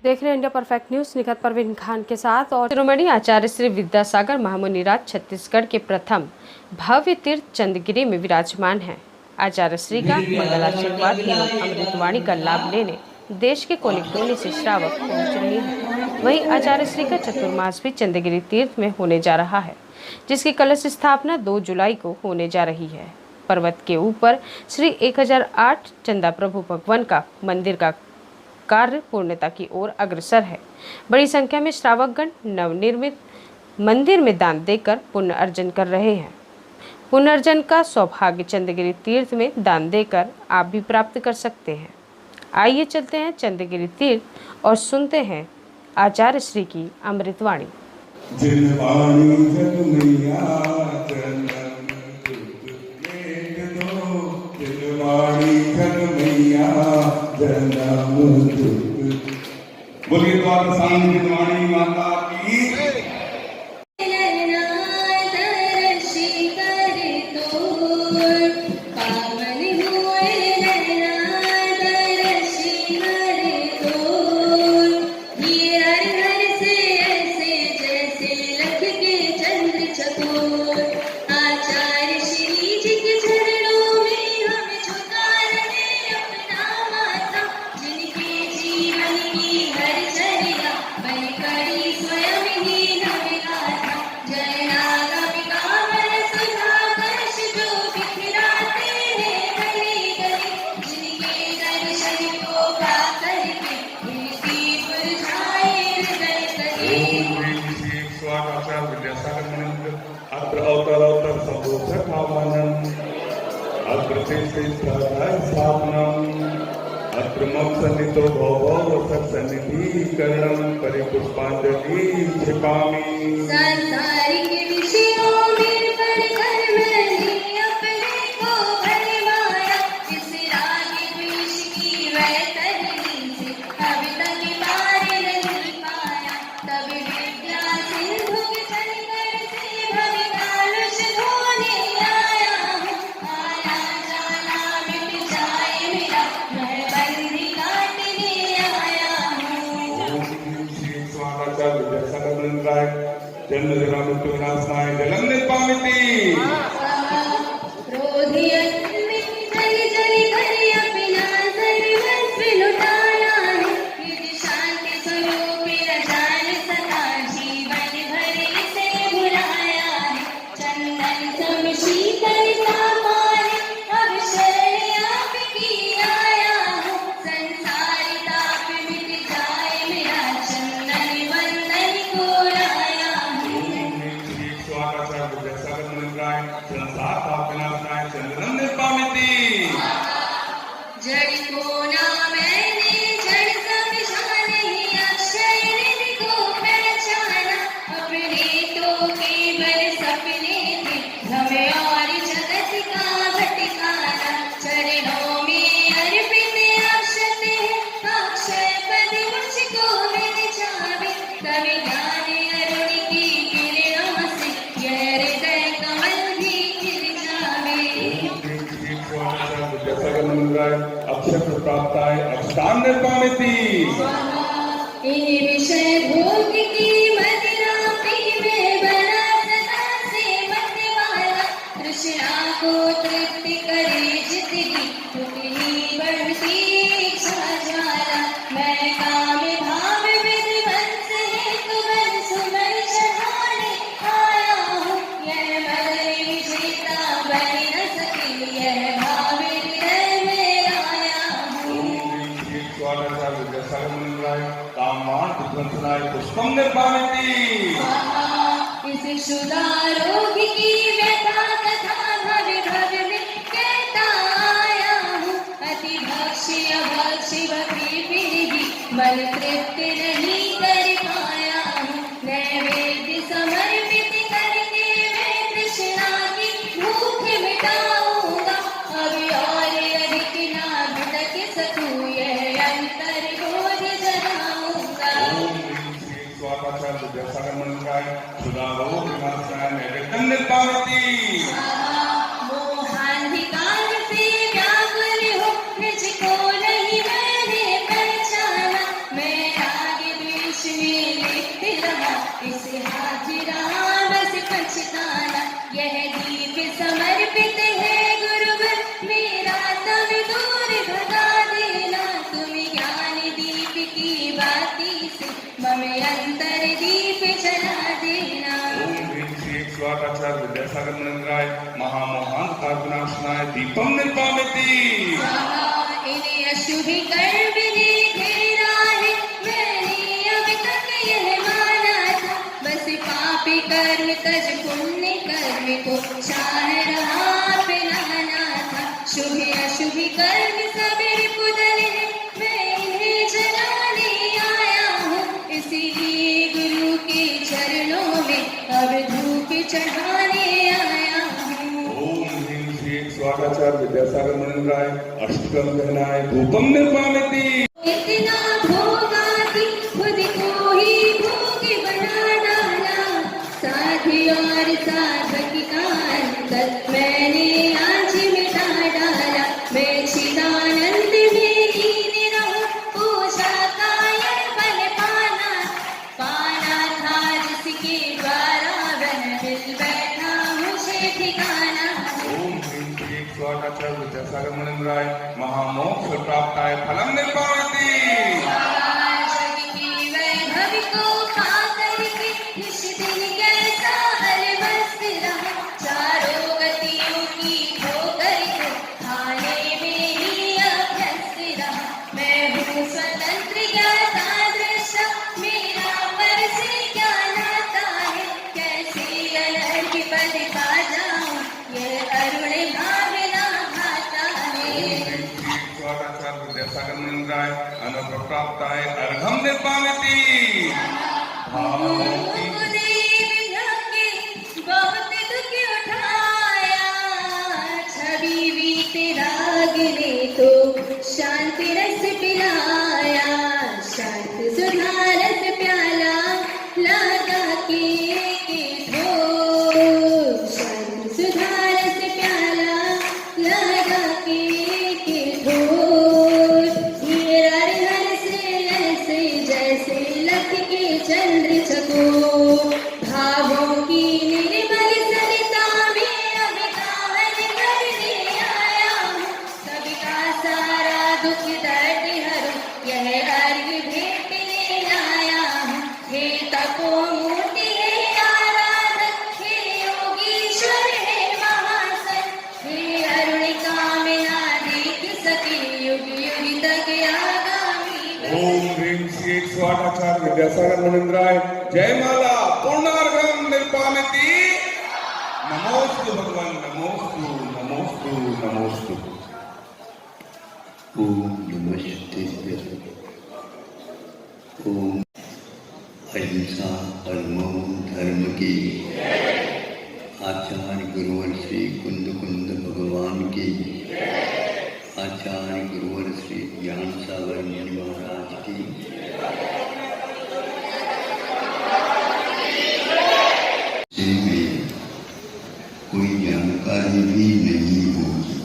देख रहे हैं India perfect news Nikhat Parveen Khan के साथ। और शिरोमणि आचार्य श्री विद्यासागर महामुनिराज छत्तीसगढ़ के प्रथम भव्य तीर्थ चंदगिरी में विराजमान है। आचार्य श्री का मंगलाशीर्वाद एवं अमृतवाणी का लाभ लेने देश के कोने कोने से श्रावक पहुंच रहे हैं। वहीं आचार्य श्री का चतुर्मास भी चंदगिरी तीर्थ में होने जा रहा है, जिसकी कलश स्थापना 2 जुलाई को होने जा रही है। पर्वत के ऊपर श्री 1008 चंदा प्रभु भगवान का मंदिर का कार्य पूर्णता की ओर अग्रसर है। बड़ी संख्या में श्रावकगण नवनिर्मित मंदिर में दान देकर पुण्य अर्जन कर रहे हैं। पुण्य अर्जन का सौभाग्य चंदगिरी तीर्थ में दान देकर आप भी प्राप्त कर सकते हैं। आइए चलते हैं चंदगिरी तीर्थ और सुनते हैं आचार्य श्री की अमृतवाणी। बोलिए द्वार सांग वाणी माता की। सन्नितो भव सत्सन्निधिकरणं परिपुष्पांजलि क्षिपामि। संसारिक विषयों में पढ़कर मैंने अपने को भर माया, इस राग द्वेष की वैतरणी से अब तक पार नहीं पाया। तब विद्या सिंधु के संकर से भव कालुष धोने आया हूँ। आया जाना मिट जाए मेरा, मैं बंदी काटने आया हूँ। जन्म जन्म मृत्यु विनाशनाय जलम निर्पामिति। अक्षर प्राप्ताय अक्षतान निर्पामिति। विषय भोग की मदिरा पीवे बना सदा से मत वाला, तृष्णा को तृप्ति करे जितनी उतनी बढ़ती इच्छा ज्वाला। मैं काम भाव विध्वंस है तो मन सुमन चढ़ाने आया हूँ। यह मदन विजेता बन न सके, यह भाव पुष्पम निर्पामिति। इस क्षुधारोग की व्यथा कथा भव्य भव्य में कहता आया हूँ। अति भक्ष्य भक्ष्य भक्ति भी मन तृप्त नहीं कर पाया हूँ। नैवेद्य समर्पित करके मैं तृष्णा की भूख मिटाऊंगा। अभी और अधिक ना भटक सकूं, यह अंतर बोध जगाऊंगा। मोहांधिकार से व्याकुल हो, मुझको नहीं मैंने पहचाना। मैं आगे विद्यासागर मुनिन्द्राय महामोहन पापनाशनाय दीपम निर्वामिति इन्हें अशुभि कर्म ने घेरा है, मैंने अब तक यह माना था। बस पापी कर्म तज पुण्य कर्म को चाह रहा पिलाना था। शुभ अशुभ कर्म सबेर पुदल है, मैं इन्हें जलाने आया हूँ। इसीलिए गुरु के चरणों में अब धूप चढ़ाने आया हूँ। ओम ह्रीं श्री स्वाहाचार्य विद्यासागर मुनिन्द्राय अष्टकम गहनाय धूपम निर्वामिति इतना भोगा कि खुद को ही भोगी बना डाला। साधु और साधक का अंतर मैंने आज मिटा डाला। मैं चिदानंद में लीन रहूं, पूजा का यह बल पाना था, जिसके द्वारा वह मिल बैठा मुझे ठिकाना। ओम ह्रीं श्री स्वाहाचार्य विद्यासागर मुनिन्द्राय महामोक्ष प्राप्ताय फलम निर्वामिति जग की वैभव को पाकर के इस दिन कैसा अलमस्त रहा। चारों गतियों की ठोकर को खाने में ही अभ्यस्त रहा। मैं हूँ स्वतंत्र ज्ञाता दृष्टा, मेरा पर से क्या नाता है। कैसे अलग पद पा जाऊं, यह अरुण भावना भाता है। स्वाहाचार्य विद्यासागर मुनिन्द्राय अनवरत प्राप्ताय अर्घम निर्वामिति बहुत दुख उठाया, छवि बीत राग ने तो शांति रस पिलाया। शांत सुधा रस प्याला लगा के धो, शांत सुधा रस प्याला लगा के धो। जैसे लख के चंद्र छको, भावों की निर्मल सरिता में अब गान करने आया हूँ। सबका सारा दुख दर्द हरो, यह अर्घ भेंटने आया हूँ। हे तपोमूर्ति हे आराधक, हे योगीश्वर हे महासन, हे अरुण कामना देख सके युग युग तक आगामी। ओम ह्रीं श्री स्वाहाचार्य विद्यासागर मुनिन्द्राय जयमाला पूर्णार्घम निर्वामिति नमोस्तु भगवान नमोस्तु नमोस्तु नमोस्तु। ओम नमस्ते। ओम अहिंसा परमो धर्म की आचार्य गुरुवर श्री कुंद कुंद भगवान की आचार्य गुरुवर श्री ज्ञान सागर मुनि महाराज की में कोई जानकारी भी नहीं होगी,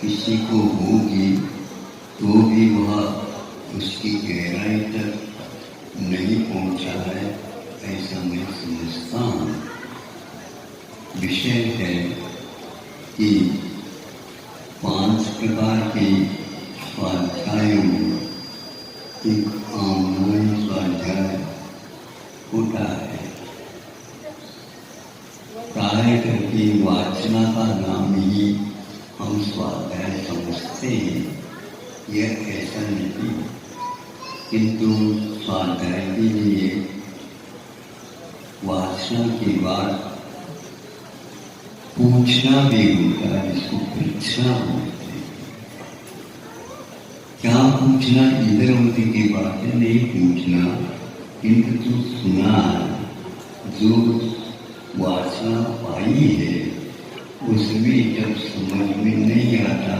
किसी को होगी तो भी वह उसकी गहराई तक नहीं पहुंचा है, ऐसा मैं समझता हूँ। विषय है कि 5 प्रकार के स्वाध्यायों में एक ऑनलाइन स्वाध्याय होता है। प्राय करके वाचना का नाम ही हम स्वाध्याय समझते हैं, यह ऐसा नहीं, किंतु स्वाध्याय के लिए वाचना के बाद पूछना भी होता है, जिसको परीक्षा बोलते हैं। क्या पूछना, इधर उधर की बातें नहीं पूछना, किंतु जो सुना जो वासना पाई है उसमें जब समझ में नहीं आता,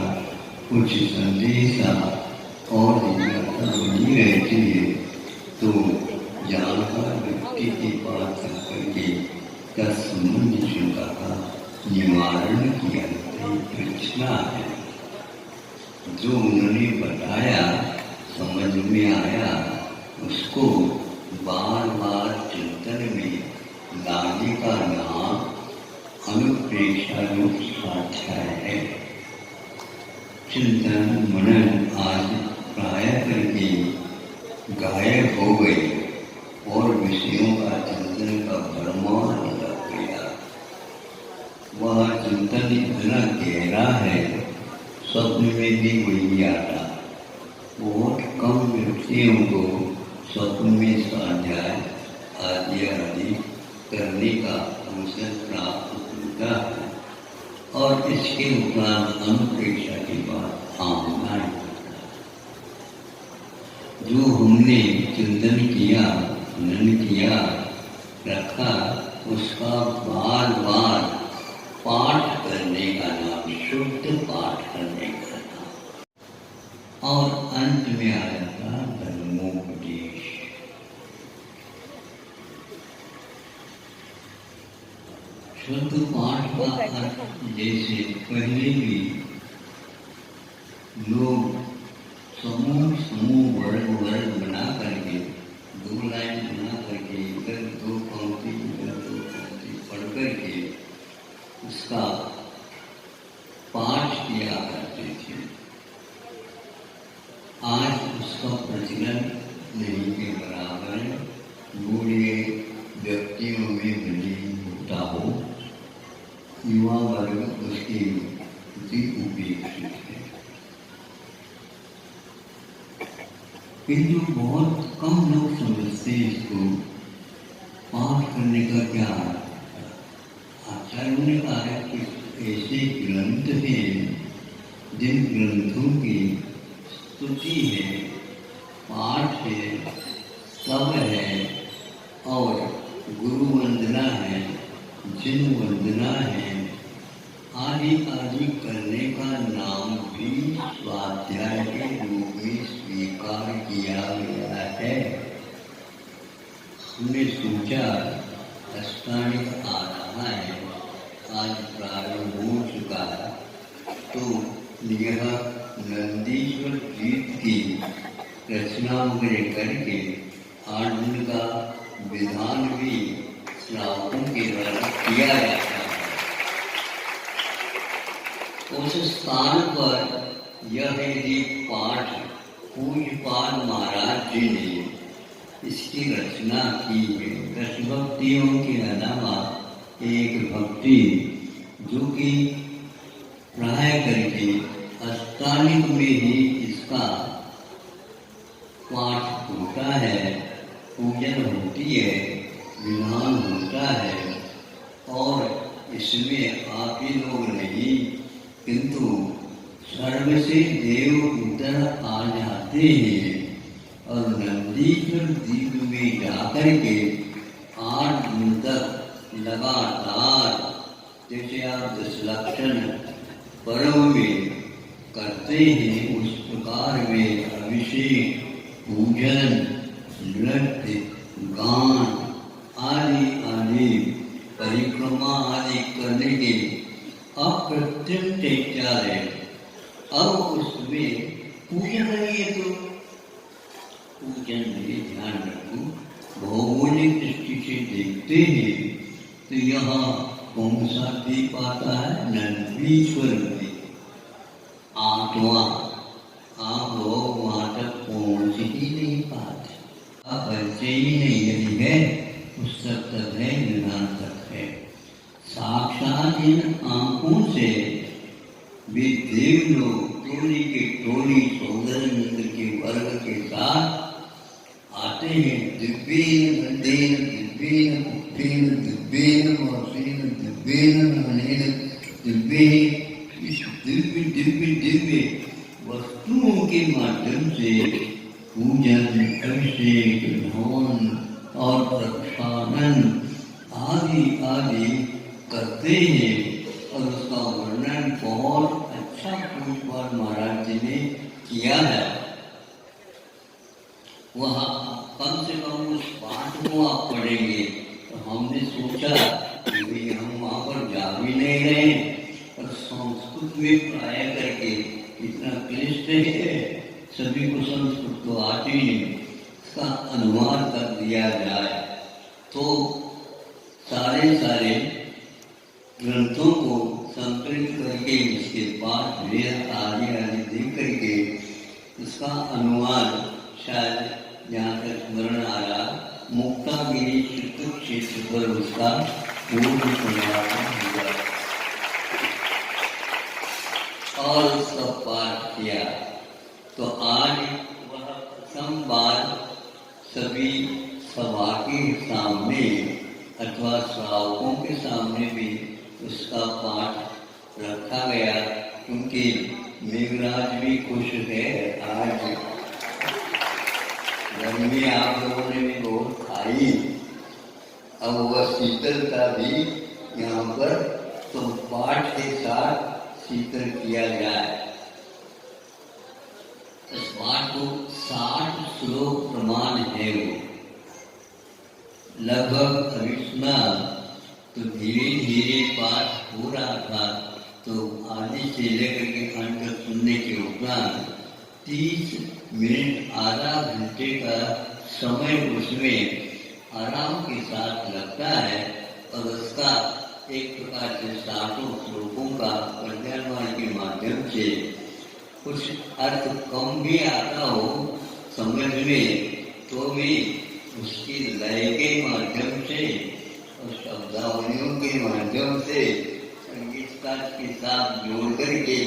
कुछ संदेशा और जिज्ञासा बनी रहती है, तो जानकार व्यक्ति के पास जाकर के क्या संबंध शंका का निवारण किया प्रश्न है। जो उन्होंने बताया समझ में आया, उसको बार बार चिंतन में लाने का नाम अनुप्रेक्षारूप स्वाध्याय है। चिंतन मनन आज प्राय करके गायब हो गए और विषयों का चिंतन का भ्रमण लग गया। मंथन इतना गहरा है, स्वप्न में भी वही आता। बहुत कम व्यक्तियों को स्वप्न में स्वाध्याय आदि करने का अवसर प्राप्त होता है और इसके उपरांत अनुप्रेक्षा के बाद आमना होता है। जो हमने चिंतन किया, मनन किया, रखा, उसका बार बार पाठ करने का नाम, शुद्ध पाठ करने का नाम। और अंत में आ जाता धर्मोपदेश। शुद्ध पाठ का अर्थ, जैसे पहले भी लोग समूह वर्ग बना करके, दो लाइन बना करके, इधर दो पंक्ति पढ़ करके उसका पाठ किया करते थे। आज उसका प्रचलन नहीं के बराबर है। बूढ़े व्यक्तियों में भले होता हो, युवा वर्ग उसके प्रति उपेक्षित है। किंतु बहुत कम लोग समझते हैं इसको। पाठ करने का क्या अर्थ है? आचार्यों ने कहा है कि ऐसे ग्रंथ हैं जिन ग्रंथों की स्तुति है, पाठ है, सब है और गुरु वंदना है, जिन वंदना है आदि करने का नाम भी स्वाध्याय के रूप में स्वीकार किया गया है। हमने सोचा अष्टांग आ रहा है, आज प्रारंभ हो चुका है, तो यह नंदीश्वर गीत की रचना वगैरह करके आनंद का विधान भी श्रावकों के द्वारा किया जाता है। उस स्थान पर यह एक पाठ पूज्यपाद महाराज जी ने इसकी रचना की है। दश भक्तियों के अलावा एक भक्ति जो कि प्राय करके अष्टांग में ही इसका पाठ होता है, पूजन होती है, विधान होता है और इसमें आप ही लोग नहीं किंतु स्वर्ग से देव उतर आ जाते हैं और नंदीश्वर द्वीप में जाकर के 8 दिन तक लगातार, जैसे आप 10 लक्षण पर्व में करते हैं उस प्रकार में अभिषेक, पूजन, नृत्य, गान आदि परिक्रमा आदि करने के अप्रत्यक्ष इच्छा है। अब उसमें पूजन है तो पूजन में ध्यान रखो। भौगोलिक दृष्टि से देखते हैं तो यहाँ कौन सा द्वीप आता है? नंदीश्वर द्वीप, 8वां। आप लोग वहाँ तक पहुँच ही नहीं पाते, आप परिचय ही नहीं यदि है उस तक है, निदान तक है। साक्षात इन आंखों से वे देव लोग टोली के टोली सौंदर्य के वर्ग के साथ आते हैं। दिव्येन गंधेन दिव्येन पुष्पेन दिव्येन वासेन दिव्येन नयनेन दिव्य वस्तुओं के माध्यम से पूजन, अभिषेक, हवन और प्रक्षालन आदि करते हैं और उसका वर्णन बहुत अच्छा पूज्यपाद महाराज जी ने किया है। वह कम से कम उस पाठ को आप पढ़ेंगे तो हमने सोचा कि हम वहाँ पर जा भी नहीं रहे और संस्कृत में प्राय करके इतना क्लिष्ट है, सभी को संस्कृत तो आती नहीं, इसका अनुवाद कर दिया जाए तो सारे ग्रंथों को संकलित करके इसके पाठ वेद आदि दे करके इसका अनुवाद शायद यहाँ तक स्मरण आ रहा, मुक्तागिरी क्षेत्र पर उसका पूर्ण समापन हुआ। और उसका पाठ किया। तो आज वह प्रथम बार सभी सभा के सामने अथवा श्रावकों के सामने भी उसका पाठ रखा गया, क्योंकि मेघराज भी खुश है। आज गर्मी आप लोगों ने भी बहुत खाई, अब वह शीतलता भी यहाँ पर तो पाठ के साथ शीतल किया जाए। इस पाठ को 60 श्लोक प्रमाण है। वो लगभग अभी सुना तो धीरे धीरे पाठ हो रहा था, तो आधे से लेकर के अंत तक सुनने के उपरांत 30 मिनट आधा घंटे का समय उसमें आराम के साथ लगता है, और उसका एक प्रकार से 60 श्लोकों का पद्यवान के माध्यम से कुछ अर्थ कम भी आता हो समझ में, तो भी उसकी लय के माध्यम से और शब्दावलियों के माध्यम से संगीतकार के साथ जोड़ करके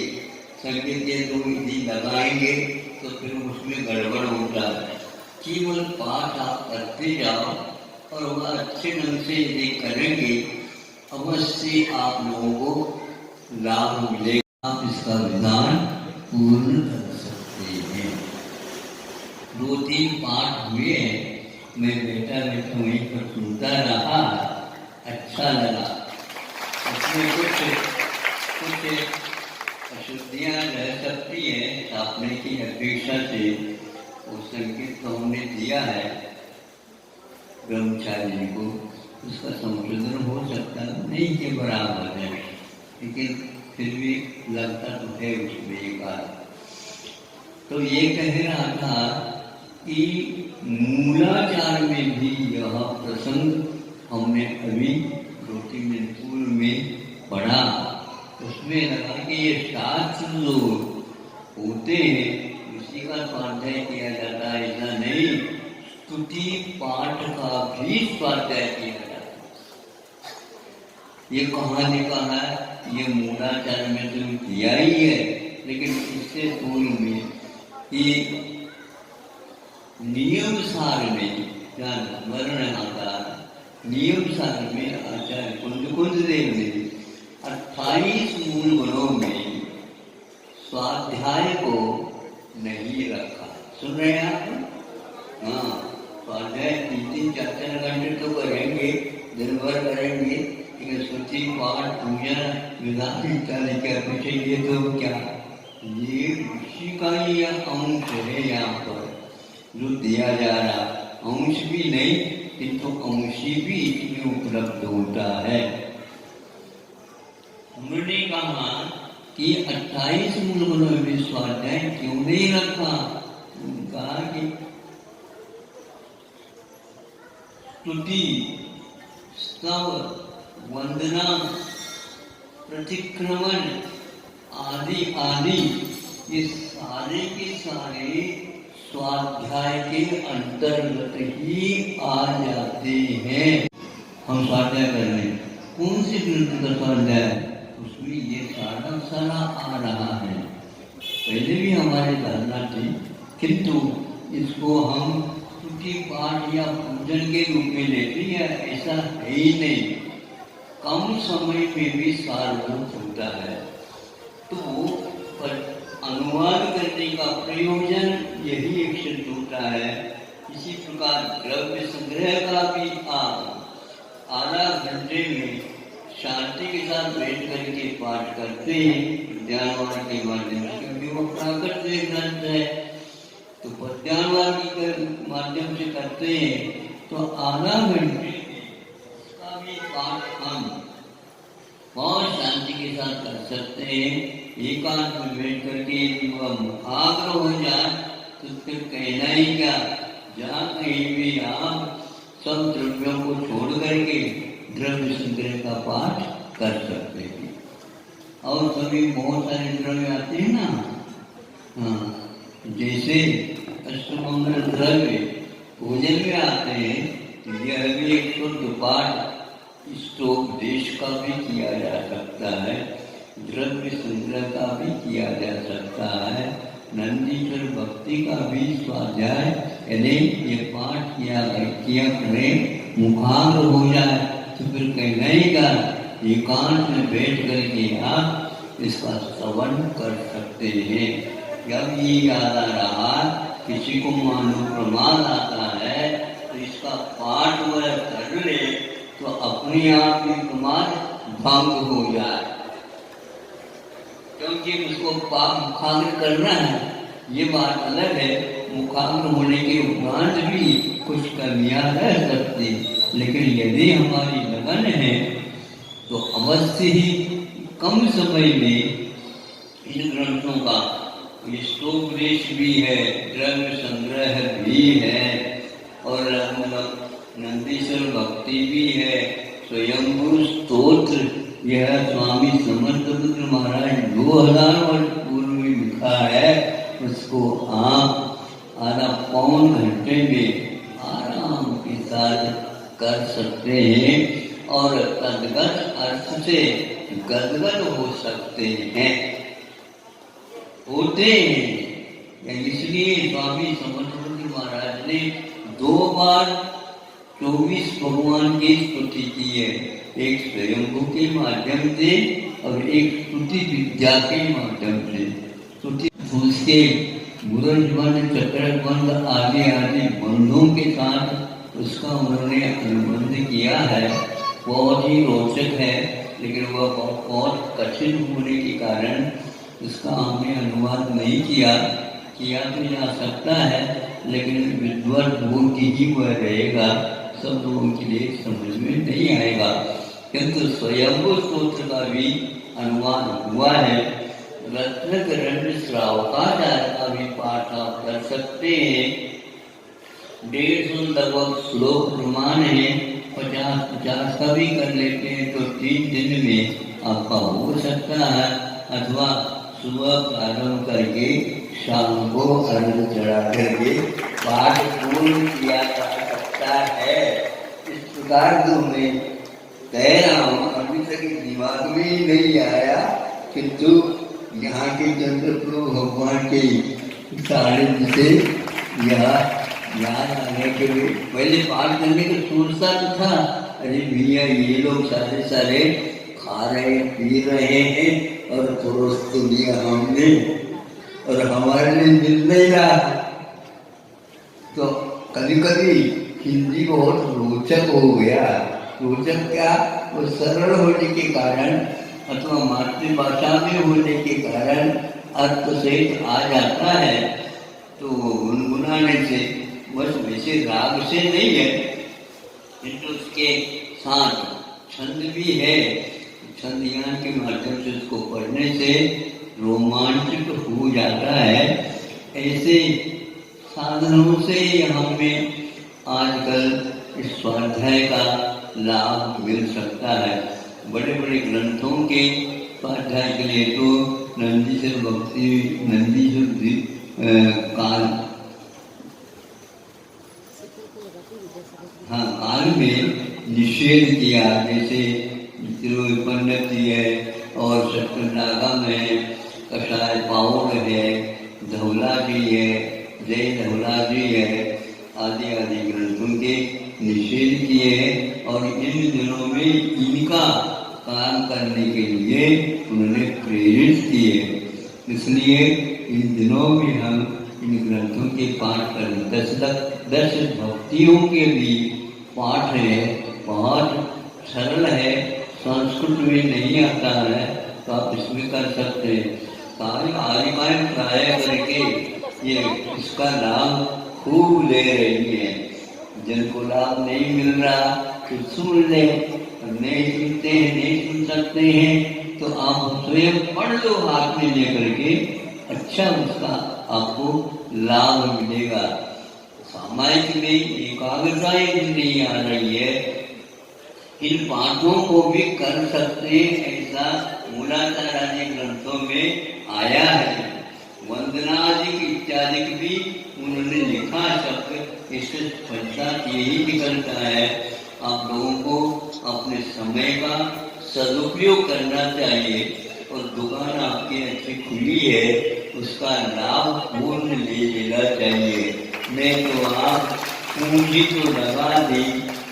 संगीत के दो विधि लगाएंगे तो फिर उसमें गड़बड़ होता है। केवल पाठ आप करते जाओ और वह अच्छे ढंग से यदि करेंगे, अवश्य आप लोगों को लाभ मिलेगा। आप इसका विधान पूर्ण कर सकते हैं। 2-3 पाठ हुए, मैं बैठा वहीं पर सुनता रहा, अच्छा लगा। उसमें कुछ अशुद्धियाँ रह सकती है, छापने की अपेक्षा से वो संकेत तो हमने दिया है ब्रह्मचारी को, उसका संशोधन हो सकता नहीं के बराबर है, लेकिन फिर भी लगता तो है उसमें एक बात। तो ये कह रहा था कि मूलाचार में भी यह प्रसंग हमने अभी 2-3 दिन पूर्व में पढ़ा। उसमें लगा कि ये शास्त्र जो होते हैं उसी का स्वाध्याय किया जाता है, ऐसा नहीं, स्तुति पाठ का भी स्वाध्याय किया जाता है। ये कहाँ लिखा है? ये मूलाचार में तो दिया ही है, लेकिन इससे पूर्व में ये नियम सार में वर्ण आता, नियम सार में आचार्य कुंज देव ने 28 मूल गुणों में स्वाध्याय को नहीं रखा। सुन रहे हैं आप? हाँ, स्वाध्याय 3-4 घंटे तो करेंगे, दिन भर करेंगे, लेकिन स्तुति पाठ पूजा विधान इत्यादि के पीछे ये तो क्या, ये ऋषि का ही अंश है यहाँ पर जो दिया जा रहा। अंश भी नहीं, किंतु अंशी भी इसमें उपलब्ध होता है। उन्होंने कहा कि 28 मूल गुणों में स्वाध्याय क्यों नहीं रखा? कहा कि स्तुति, स्तव, वंदना, प्रतिक्रमण आदि आदि ये सारे के सारे स्वाध्याय के अंतर्गत ही आ जाते हैं। हम स्वाध्याय कर रहे हैं, कौन सी ग्रंथ का स्वाध्याय? उसमें ये सारा आ रहा है। पहले भी हमारी धारणा थी, किंतु इसको हम स्तुति पाठ या पूजन के रूप में लेते हैं, ऐसा है ही नहीं। कम समय में भी सारभूत होता है। तो अनुवाद करने का प्रयोजन यही एक सिद्ध होता है। इसी प्रकार द्रव्य संग्रह का भी आप आधा घंटे में शांति के साथ बैठ करके पाठ करते हैं पद्यानुवाद के माध्यम से, क्योंकि वो प्राकृतिक ग्रंथ है। तो पद्यानुवाद के माध्यम से करते हैं तो आधा घंटे उसका भी पाठ हम बहुत शांति के साथ कर सकते हैं। एकांत में बैठ करके यदि वह मुखाग्र हो जाए तो फिर कहना ही क्या, जहाँ कहीं भी आप सब द्रव्यों को छोड़ करके द्रव्य संग्रह का पाठ कर सकते हैं। और कभी बहुत सारे द्रव्य आते हैं ना, हाँ, जैसे अष्टमंगल द्रव्य भोजन में आते हैं, तो यह भी एक शुद्ध पाठ इष्टोपदेश का भी किया जा सकता है। द्रव्य संग्रह का भी किया जा सकता है। नंदीश्वर भक्ति का भी स्वाध्याय यदि ये पाठ किया करें, मुखाग्र हो जाए तो फिर कहनेगा एकांत में बैठ करके आप इसका श्रवण कर सकते हैं। जब ये याद आ रहा किसी को मानो प्रमाद आता है तो इसका पाठ वह कर ले तो अपने आप ही प्रमाद भंग हो जाए, क्योंकि उसको पाप मुखाग्र करना है। ये बात अलग है, मुखाग्र होने के उपरांत भी कुछ कमियां रह सकती, लेकिन यदि हमारी लगन है तो अवश्य ही कम समय में इन ग्रंथों का स्तोत्रेश भी है, द्रव्य संग्रह भी है और नंदीश्वर भक्ति भी है, स्वयंभू स्तोत्र यह स्वामी समर्थ पुत्र महाराज 2000 वर्ष पूर्व में लिखा है। उसको आप आधा पौन घंटे में आराम के साथ कर सकते हैं और तद्गत अर्थ से गदगद हो सकते हैं, होते हैं। इसलिए स्वामी समर्थ पुत्र महाराज ने 2 बार 24 भगवान की स्तुति की है, एक स्वयंभू के माध्यम से और एक स्तुति विद्या के माध्यम से। स्तुति उसके गुरजबंध चक्रबंध आदि बंधों के साथ उसका उन्होंने अनुबंध किया है, बहुत ही रोचक है, लेकिन वह बहुत कठिन होने के कारण उसका हमने अनुवाद नहीं किया तो जा सकता है, लेकिन विद्वान बुद्धि ही वह रहेगा, सब लोगों के लिए समझ में नहीं आएगा। किंतु स्वयंभू स्तोत्र का भी अनुवाद हुआ है। रत्नकरण श्रावकाचार्य का भी पाठ आप कर सकते हैं। 150 लगभग श्लोक प्रमाण है, 50 का भी कर लेते हैं तो 3 दिन में आपका हो सकता है, अथवा सुबह प्रारंभ करके शाम को अर्घ चढ़ा करके पाठ पूर्ण किया जा सकता है। इस प्रकार जो मैं कह रहा हूँ अभी तक दिमाग में ही नहीं आया, किंतु यहाँ के चंद्रप्रभु भगवान के सानिध्य से यहाँ याद आने के लिए पहले पाठ करने का सोचता तो था, अरे भैया ये लोग सारे खा रहे पी रहे हैं और परोस तो दिया हमने और हमारे लिए मिल नहीं रहा। तो कभी कभी हिंदी बहुत रोचक हो गया। रोचक क्या, वो सरल होने के कारण अथवा मातृभाषा में होने के कारण अर्थ सहित आ जाता है, तो गुनगुनाने से बस वैसे राग से नहीं है, किंतु उसके साथ छंद भी है। छंद ज्ञान के माध्यम से उसको पढ़ने से रोमांचित हो जाता है। ऐसे साधनों से हमें आजकल इस स्वाध्याय का लाभ मिल सकता है। बड़े बड़े ग्रंथों के स्वाध्याय के लिए तो नंदीश्वर भक्ति काल में निषेध किया, जैसे तिरुपन्नति है और सत्यनागा में कषाय पाउड है, धौला जी है, जय धौला जी है, आदि आदि ग्रंथों के निषेध किए हैं और इन दिनों में इनका काम करने के लिए उन्होंने प्रेरित किए। इसलिए इन दिनों में हम इन ग्रंथों के पाठ करें। 10 भक्तियों के भी पाठ है, बहुत सरल है, संस्कृत में नहीं आता है तो आप इसमें कर सकते हैं। सारी आलिमाएं प्राय करके ये इसका लाभ खूब ले रही है। जिनको लाभ नहीं मिल रहा तो सुन ले, नहीं सुनते हैं, नहीं सुन सकते हैं तो आप स्वयं पढ़ लो हाथ में लेकर के, अच्छा उसका आपको लाभ मिलेगा। सामायिक में एकाग्रता नहीं आ रही है, इन पाठों को भी कर सकते हैं, ऐसा मूलाधार आदि ग्रंथों में आया है। वंदनादिक इत्यादि भी उन्होंने लिखा शब्द, इससे पंचायत यही निकलता है आप लोगों को अपने समय का सदुपयोग करना चाहिए और दुकान आपकी अच्छी खुली है, उसका लाभ पूर्ण ले लेना चाहिए। नहीं तो आप पूंजी तो लगा दी,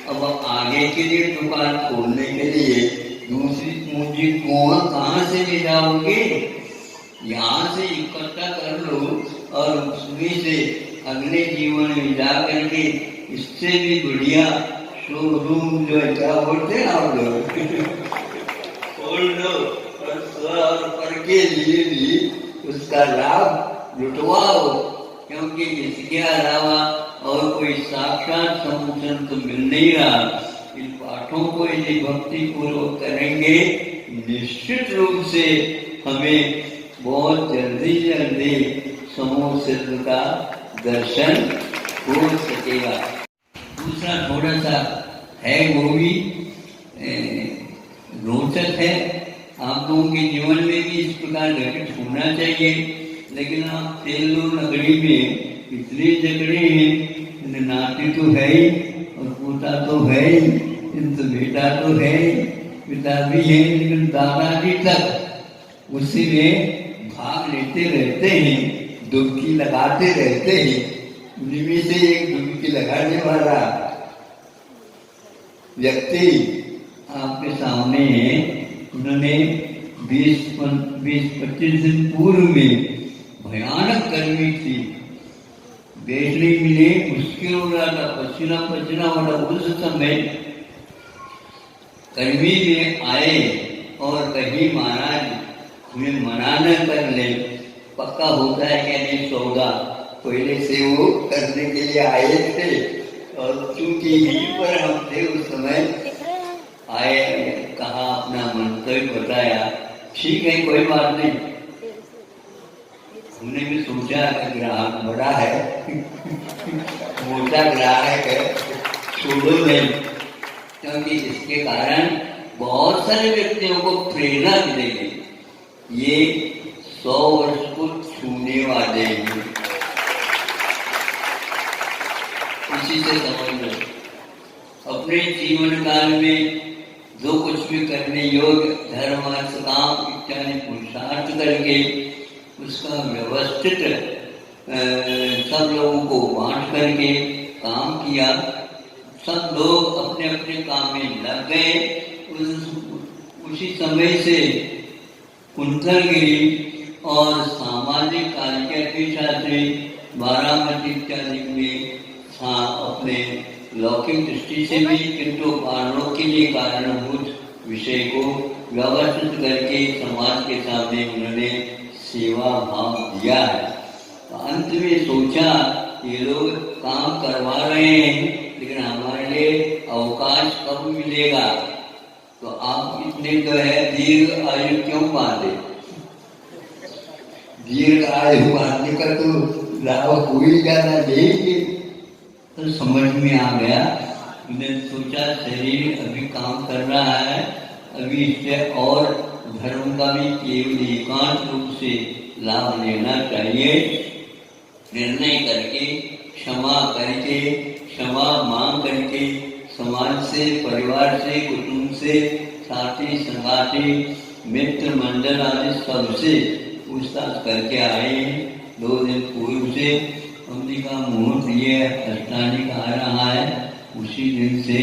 अब आगे के लिए दुकान खोलने के लिए दूसरी पूंजी कहाँ से ले जाओगे? यहाँ से इकट्ठा कर लो और उसमें से अगले जीवन में जा करके इससे भी बढ़िया शोरूम जो क्या बोलते हैं आप लोग खोल लो और स्वर पर के लिए भी उसका लाभ लुटवाओ, क्योंकि इसके अलावा और कोई साक्षात समुचन तो मिल नहीं रहा। इन पाठों को यदि भक्ति पूर्वक करेंगे निश्चित रूप से हमें बहुत जल्दी जल्दी समूह सिद्ध का दर्शन हो सकेगा। दूसरा थोड़ा सा है वो भी रोचक है, आप लोगों के जीवन में भी इस प्रकार घटित होना चाहिए। लेकिन आप तेलू नगरी में इतने झगड़े हैं, नाती तो है ही और पोता तो है ही, तो बेटा तो है ही, पिता भी है, लेकिन दादाजी तक उसी में भाग लेते रहते हैं, डुबकी लगाते रहते हैं। उनमें से एक डुबकी लगाने वाला व्यक्ति आपके सामने है। उन्होंने 20-25 दिन पूर्व में भयानक गर्मी थी, बैठने मिले मुश्किल हो रहा था, पसीना पसीना हो रहा। उस समय गर्मी में आए और कहीं महाराज हमें मना न कर ले, पक्का होता है क्या नहीं सौदा, पहले से वो करने के लिए आए थे। और चूंकि यहीं पर हम थे उस समय आए, कहा अपना मंतव्य बताया, ठीक है कोई बात नहीं। हमने भी सोचा कि ग्राहक बड़ा है मोटा ग्राहक है, छोड़ो नहीं, क्योंकि इसके कारण बहुत सारे व्यक्तियों को प्रेरणा मिलेगी। ये 100 वर्ष को छूने वाले हैं, इसी से समझ लो। अपने जीवन काल में जो कुछ भी करने योग्य धर्म अर्थ काम इत्यादि पुरुषार्थ करके उसका व्यवस्थित सब लोगों को बांट करके काम किया। सब लोग अपने अपने काम में लग गए। उसी समय से कुंथलगिरी और सामाजिक कार्य के अपेक्षा से बारामती इत्यादि में अपने लौकिक दृष्टि से भी, किंतु कारणों के लिए कारणभूत विषय को व्यवस्थित करके समाज के सामने उन्होंने सेवा भाव दिया है। तो अंत में सोचा ये लोग काम करवा रहे हैं, लेकिन हमारे लिए अवकाश कब मिलेगा? तो आप इतने जो है दीर्घ आयु क्यों बांधे? दीर्घ आयु बांधने का तो लाभ कोई ज्यादा देंगे। तो समझ में आ गया, मैंने सोचा शरीर अभी काम कर रहा है, अभी इससे और धर्म का भी केवल एकांत रूप से लाभ लेना चाहिए। निर्णय करके, क्षमा करके, क्षमा मांग करके समाज से, परिवार से, कुटुंब से, साथी संगाती मित्र मंडल आदि सबसे पूछताछ करके आए हैं। 2 दिन पूर्व से हमने का मुहूर्त ये अष्टानी का आ रहा है, उसी दिन से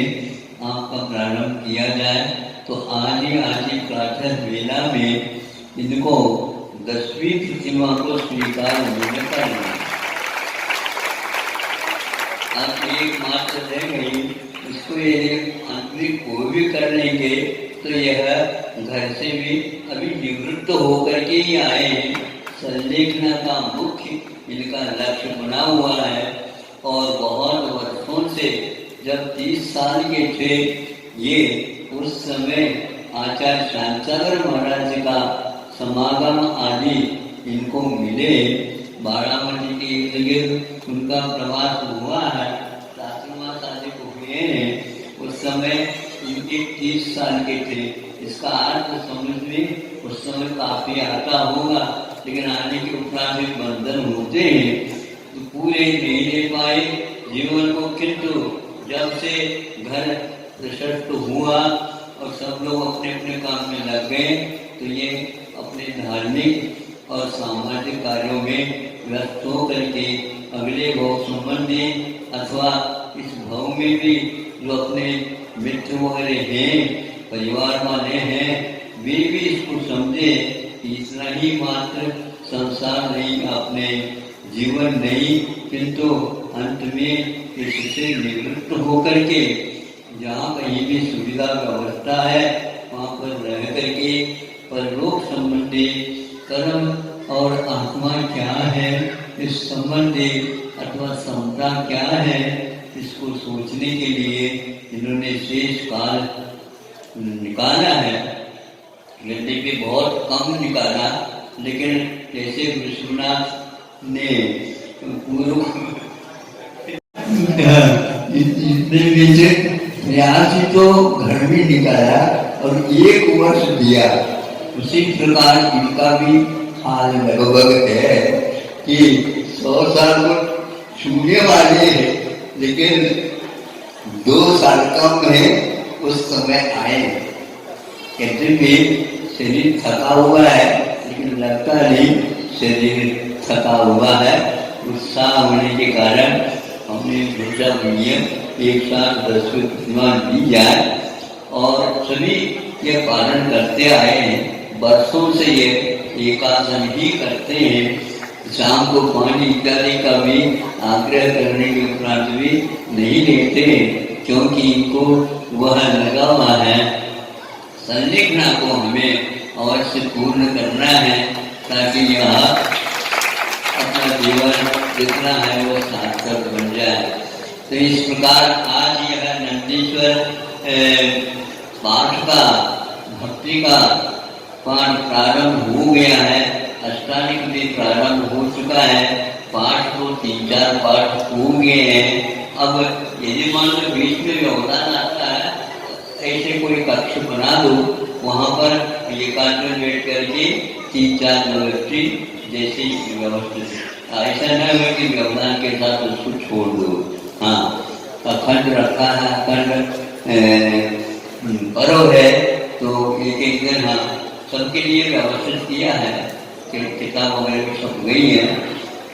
आपका प्रारंभ किया जाए। तो आज ही प्रातः वेला में इनको 10वीं प्रतिमा को स्वीकार होने करना। आप एक मात्र रह गई, इसको यदि आंतरिक को भी कर लेंगे तो यह घर से भी अभी निवृत्त होकर के ही आए हैं। संलेखना का मुख्य इनका लक्ष्य बना हुआ है और बहुत वर्षों से, जब 30 साल के थे ये, उस समय आचार्य शांतागर महाराज का समागम आदि इनको मिले। बारामती के इर्द गिर्द उनका प्रवास हुआ है, शास्त्रमास आदि को हुए हैं। उस समय इनके 30 साल के थे। इसका अर्थ समझ में उस समय काफी आता होगा, लेकिन आने के उपरांत एक बंधन होते हैं तो पूरे नहीं ले पाए जीवन को। किंतु जब से घर प्रशस्त हुआ और सब लोग अपने अपने काम में लग गए तो ये अपने धार्मिक और सामाजिक कार्यों में व्यस्त होकर के अगले भव संबंधी अथवा इस भव में भी जो अपने मित्र वगैरह हैं, परिवार वाले हैं, वे भी इसको समझे कि इतना ही मात्र संसार नहीं, अपने जीवन नहीं, किंतु अंत में इससे निवृत्त होकर के जहाँ कहीं भी सुविधा व्यवस्था है वहाँ पर रह करके परलोक संबंधी कर्म और आत्मा क्या है, इस संबंधी अथवा समता क्या है, इसको सोचने के लिए इन्होंने शेष काल निकाला है। यद्यपि बहुत कम निकाला, लेकिन जैसे विश्वनाथ ने पूर्व इतने प्रयास ही तो घर में निकाला और 1 वर्ष दिया। उसी प्रकार इनका भी हाल लगभग है कि 100 साल को छूने वाले हैं, लेकिन 2 साल कम है उस समय आए। कहते भी शरीर थका हुआ है, लेकिन लगता नहीं शरीर थका हुआ है। उत्साह होने के कारण हमने सोचा नियम एक साथ 10 प्रतिमा दी जाए और सभी ये पालन करते आए हैं। वर्षों से ये एकादश ही करते हैं। शाम को पानी इत्यादि का भी आग्रह करने के उपरांत भी नहीं लेते, क्योंकि इनको वह लगा हुआ है संलिग्ना को हमें अवश्य पूर्ण करना है, ताकि यह अपना जीवन जितना है वो सार्थक बन जाए। तो इस प्रकार आज यह नंदीश्वर पाठ का, भक्ति का पाठ प्रारंभ हो गया है। अष्टानिक भी प्रारंभ हो चुका है। पाठ तो 3-4 पाठ हो गए हैं। अब यदि मान लो बीच में व्यवधान आता है, ऐसे कोई कक्ष बना दो, वहाँ पर एकांत में बैठ करके 3-4 नवरात्रि जैसे व्यवस्थित, ऐसा न हो कि व्यवधान के साथ उसको छोड़ दो। हाँ, अखंड रखा है, अखंड पर्व है, तो एक दिन हाँ सबके लिए व्यवस्थित किया है कि किताब वगैरह भी सब गई है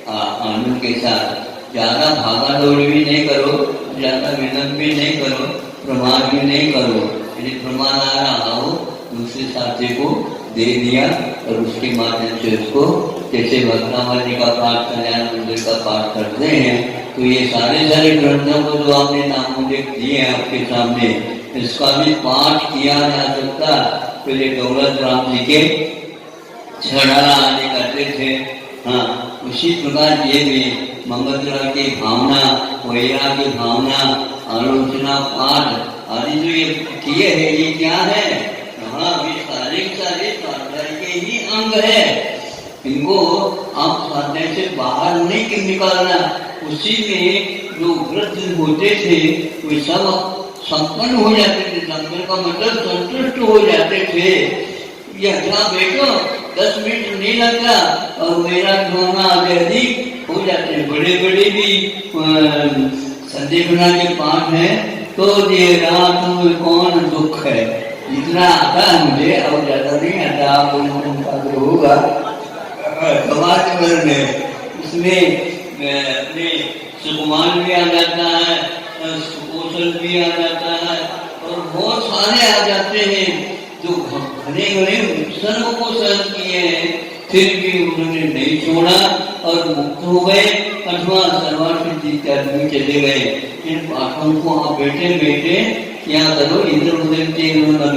आनंद के साथ। ज़्यादा भागा दौड़ भी नहीं करो, ज़्यादा विलंब भी नहीं करो, प्रमाण भी नहीं करो। यदि प्रमाण आ रहा हो दूसरे साथी को दे दिया और उसके माध्यम से उसको, जैसे भक्तावली का पाठ, कल्याण मंदिर का पाठ करते हैं, तो ये सारे ग्रंथों को जो आपने नामोल्लेख दिए हैं आपके सामने, इसका भी पाठ किया जा सकता। पहले दौलत राम जी के छड़ाना आदि करते थे। हाँ, उसी प्रकार ये भी मंगलद्वार की भावना, वैराग की भावना, आलोचना पाठ आदि जो ये किए हैं, ये क्या है? हाँ, अभी सारे स्वाध्याय के ही अंग है। इनको आप स्वाध्याय से बाहर नहीं निकालना। उसी में जो वृद्ध होते थे वे सब संपन्न हो जाते थे। संपन्न का मतलब संतुष्ट हो जाते थे। यह क्या बेटो 10 मिनट नहीं लगता और मेरा भावना आगे अधिक हो जाते हैं। बड़े बड़े भी संदीपना के पाठ है, तो ये रात में कौन दुख है, इतना आता है मुझे, और ज्यादा नहीं आता। आप उनका होगा समाज में, उसमें अपने सुकुमान भी आ जाता है, सुपोषण भी आ जाता है, और बहुत सारे आ जाते हैं जो घने घने नुकसानों को सहन किए हैं, फिर भी उन्होंने नहीं छोड़ा और मुक्त हो गए अथवा सर्वार्थ इत्यादि में चले गए। इन पाठों को आप बैठे बैठे क्या करो, इधर उधर के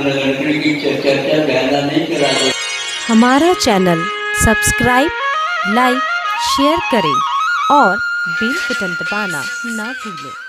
रगड़ की चर्चा ज्यादा नहीं करा दो। हमारा चैनल सब्सक्राइब, लाइक, शेयर करें और बेल बटन दबाना ना भूलें।